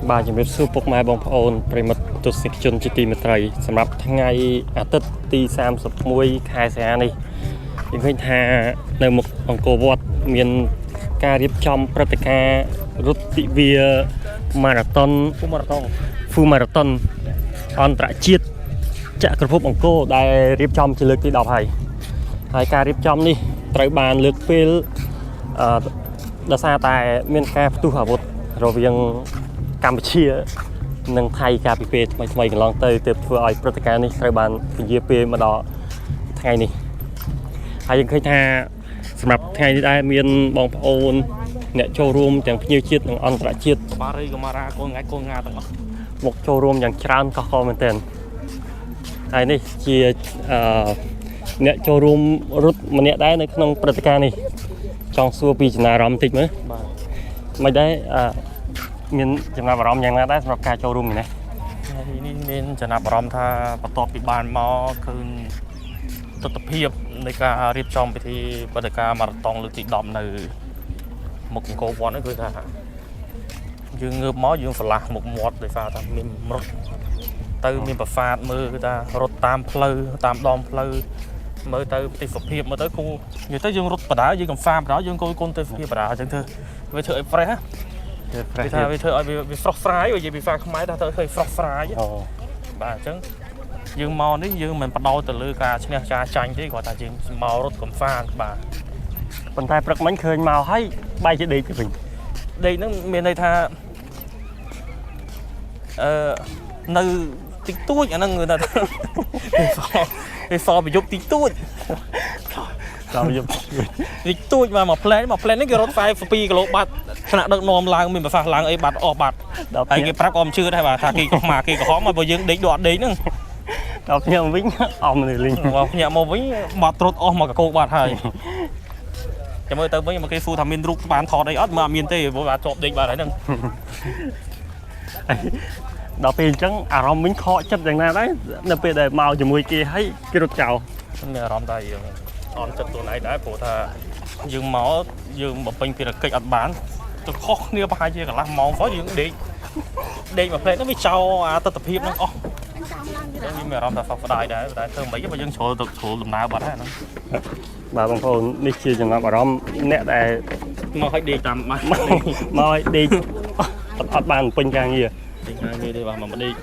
Bà chỉ biết sư bốc mai bóng phôn Bởi mật tốt sinh chân chỉ tìm một trời Sẵn rạp tháng ngày tất tí xàm sập mùi khai xe này Những khách hà nơi một bằng cổ vọt Miền ca riêng trong Prật ca rút tị vìa Marathon Full Marathon On trả chiết Chạ cực phúc bằng cô Đại riêng trong chỉ lực tí đọc hay Hai ca riêng trong đi Trời bàn lực phê Đã xa tại miền ca tu hỏa vụt Rồi viên Campuchia nâng thay KPP mấy lần tới tiếp vừa ở Protocol này các bạn GP mà đó ngày này hay những khách hàng sắm lập ngày đi đây miền bóng ôn nè showroom chẳng nhiều chiết bằng on trả chiết một showroom chẳng tràn có comment hay này chia nè showroom rút mà nè đấy nó không Protocol này trong xua pi chỉ là rom tịch mới mấy đấyមានចំណាប់អារម្មណ៍យ៉ាងណាដែរសម្រាប់ការចូលរួមនេះនេះមានចំណាប់អារម្មណ៍ថាបន្ទាប់ពីបានមកគឺទស្សនវិជ្ជានៃការរៀបចំពិធីបដិការម៉ារ៉ាតុងលើកទី10នៅមុខអង្គរវត្តនេះគឺថាយើងងើបមកយើងឆ្លាស់មុខមាត់ដោយសារថាមានរត់ទៅមានប្រសាទមើលគឺថារត់តាមផ្លូវតាមដងផ្លូវមើលទៅប្រទេសភាពមើលទៅគូនិយាយទៅយើងរត់បដាយើងកំសាបដាយើងគយទៅភាពបដាអញ្ចឹងធ្វើវាធ្វើឲ្យប្រេះណាវាថាវាធ្វើឲ្យវាស្រស់ស្រាយនិយាយពីភាសាខ្មែរថាទៅឃើញស្រស់ស្រាយបាទអញ្ចឹងយើងមកនេះយើងមិនបដោតទៅលើការឈ្នះការចាញ់ទេគាត់ថាយើងមករត់កំសាន្តបាទប៉ុន្តែព្រឹកមិញឃើញមកហើយបាយជាដេកទៅវិញដេកហ្នឹងមានន័យថានៅតិចតួចអាហ្នឹងគឺថាវាសល់ប្រយុទ្ធតិចតួចដល់យកតិចតួចមកផ្លែនេះគេរត់42គីឡូបាត់ថ្នាក់ដឹកនាំឡើងមានប្រសាសន៍ឡើងអីបាត់អស់បាត់ហើយគេប្រាប់អមជឿដែរបាទថាគេកុហកគេកុហកមកបើយើងដេកដកដេកហ្នឹងដល់ខ្ញុំវិញអមនេះលីងភ្ញាក់មកវិញបាត់ត្រុតអស់មកកកោបាត់ហើយចាំមើលទៅវិញមកគេសួរថាមានរូបបានថតអីអត់មើលអត់មានទេព្រោះបាទជាប់ដេកបាត់ហើយហ្នឹងដល់ពេលអញ្ចឹងអារម្មណ៍វិញខកចិត្តយ៉ាងណាដែរនៅពេលដែលមកជាមួយគេហើយគេរត់ចោលមានអារម្មណ៍ថាយើងអន់ចិត្តខ្លួនឯងដែរព្រោះថាយើងមកយើងបំពេញភារកិច្ចអត់បានទៅខុសគ្នាប្រហែលជាកន្លះម៉ោងផងយើងដេកមកផ្លេតនោះវាចោលអាទស្សនវិជ្ជាហ្នឹងអស់យើងមានអារម្មណ៍ថាសោកស្ដាយដែរតែធ្វើមិនបើយើងជ្រុលទៅជ្រុលដំណើរបាត់ហើយហ្នឹងបាទបងប្អូននេះជាចំណាប់អារម្មណ៍អ្នកដែលមកឲ្យដេកតាមមកឲ្យដេកអត់បានពេញការងារទេបាទមកដេក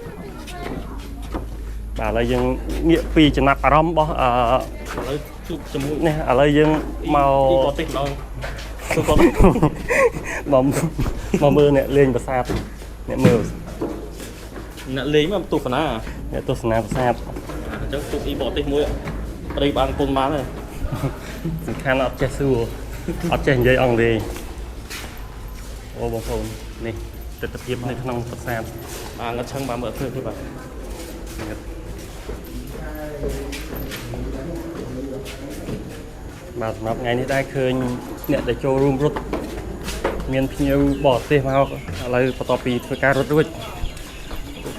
បាទឥឡូវយើងងាកពីចំណាប់អារម្មណ៍របស់ឥឡូវជួបជាមួយនេះឥឡូវយើងមកបតិម្ដងទៅគាត់មកមើលអ្នកលេងប្រាសាទអ្នកមើលអ្នកលេងមកទស្សនាអ្នកទស្សនាប្រាសាទអញ្ចឹងជួបបតិមួយប្តីបានគុណបានហើយសំខាន់អត់ចេះសួរអត់ចេះនិយាយអង់គ្លេសអូបងប្អូននេះទស្សនវិជ្ជានៅក្នុងប្រាសាទបាទងឹតឆឹងបាទមើលឃើញទេបាទបាទសម្រាប់ថ្ងៃនេះដែរឃើញអ្នកដែលចូលរួមរត់មានភ្ញៀវបរទេសមកឥឡូវបន្ទាប់ពីធ្វើការរត់រួច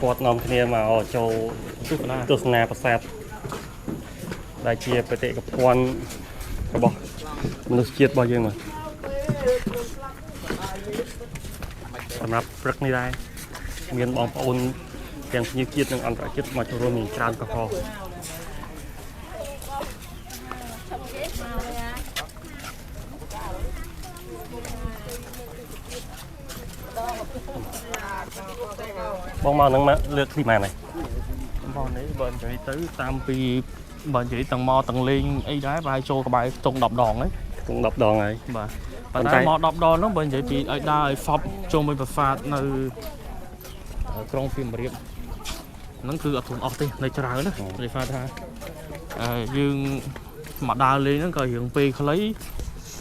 គាត់នាំគ្នាមកចូលទស្សនាប្រាសាទដែលជាបេតិកភណ្ឌរបស់មនុស្សជាតិរបស់យើងមកសម្រាប់ព្រឹកនេះដែរមានបងប្អូនទាំងភ្ញៀវជាតិនិងអន្តរជាតិមកចូលរួមមានច្រើនកុហកបងមកនឹងមកលើកទីម៉ានហើយបងនេះបើនិយាយទៅតាមពីបើនិយាយទាំងមកទាំងលេងអីដែរប្រហែលចូលក្បែរចុង10ដងហើយចុង10ដងហើយបាទប៉ុន្តែមក10ដងហ្នឹងបើនិយាយពីឲ្យដើរឲ្យសពជុំមួយប្រាសាទនៅក្រុងសៀមរាបហ្នឹងគឺអត់ធំអស់ទេនៅច្រើនណានិយាយថាយើងមកដើរលេងហ្នឹងក៏រៀងពេលខ្លី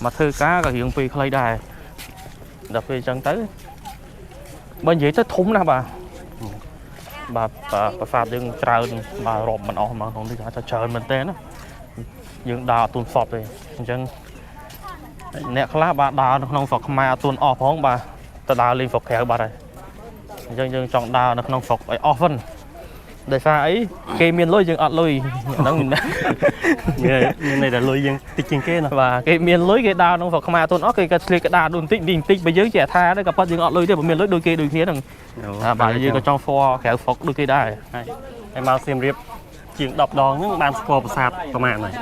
មកធ្វើការក៏រៀងពេលខ្លីដែរដល់ពេលអញ្ចឹងទៅបើនិយាយទៅធំណាស់បាទប្រាសាទយើងច្រើនបាទរាប់មិនអស់ហ្មងក្នុងនេះថាច្រើនមែនតើណាយើងដើរអត់ទូនសពទេអញ្ចឹងអ្នកខ្លះបាទដើរនៅក្នុងស្រុកខ្មែរអត់ទូនអស់ផងបាទទៅដើរលេងស្រុកក្រៅបាត់ហើយអញ្ចឹងយើងចង់ដើរនៅក្នុងស្រុកឲ្យអស់វិញ Đại pha ấy cái miền lối dừng ọt lối nó miền này là lôi dân tích trên kia nè và cái miền lối cái đào nó phải không ai tôn óc cái đào đồn tích bây giờ trẻ tha đấy gặp bắt dừng ọt lối đấy miền lối đôi kia đôi kia đằng bà như cái trong pho khéo phọc đôi kiaได้em mau xem riệp chuyện đọc đòn những bàn score của sạtประมาณnày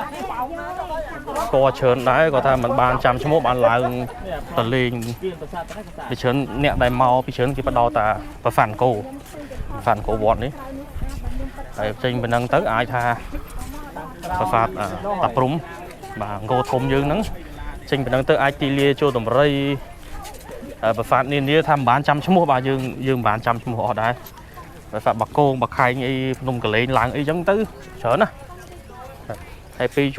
co chớn đấy có ta mình bàn trăm số bàn lại tờ lên bị chớn nẹt đại màu bị chớn cái bắt đầu ta và phản cổ bọn đấy trên bên năng tới ai tha và phạt tập rúng và ngô thôm dương nắng trên bên năng tới ai ti lia cho tầm ray và phạt nên đi tham bán trăm số bà dương bán trăm số họ đấy và phạt bạc cô bạc khai ấy nung cái lấy làng ấy giống tứ chớn à hay pi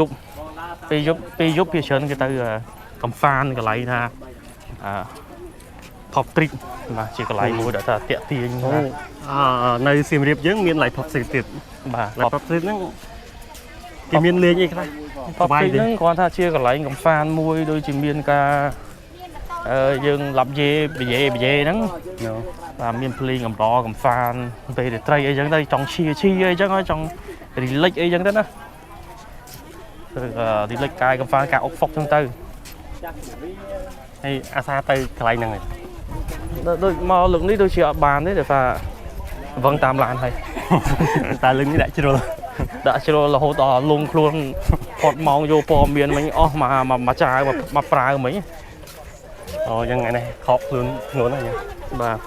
giúp phía trên cái tay cầm phan cái lấy ra top trick mà chỉ có lấy mua đã là tiện tiền nơi xem riệp dưỡng miền lại top trick bà là top trick nó cái miền lên như thế top trick nó còn tha chia cái lấy cầm phan mua đôi chỉ miền ca dương lập dê nắng và miền play cầm đỏ cầm phan về để tray ấy chẳng đây trong chi ấy chẳng ở trong relate ấy chẳng thế đó đi lấy cài cầm pha cả ốc phọc trong tư hay asa tư cái này đôi mà lượng đi đôi chị bàn đấy để pha vâng tam làn thầy ta lưng như đại chưa là hỗ trợ luôn hột mong vô bò miền mình mà trái mà prai mấyยังไงnày khóc luôn ngon này bà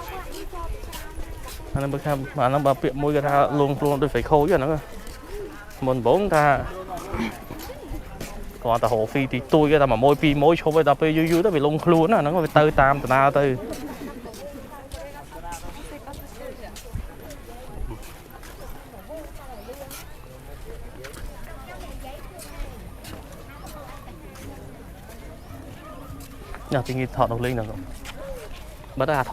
anh bữa tham mà nó bà tiệm môi cái ta luôn tôi phải khô chứ nó mình bốn ta còn ta hồ phi thì tôi cái ta mà môi pi môi cho với ta pi dưới đó bị lung luôn á nó có bị tơi tam từ na từ nhà tình thọ đầu linh nào rồi bắt đầu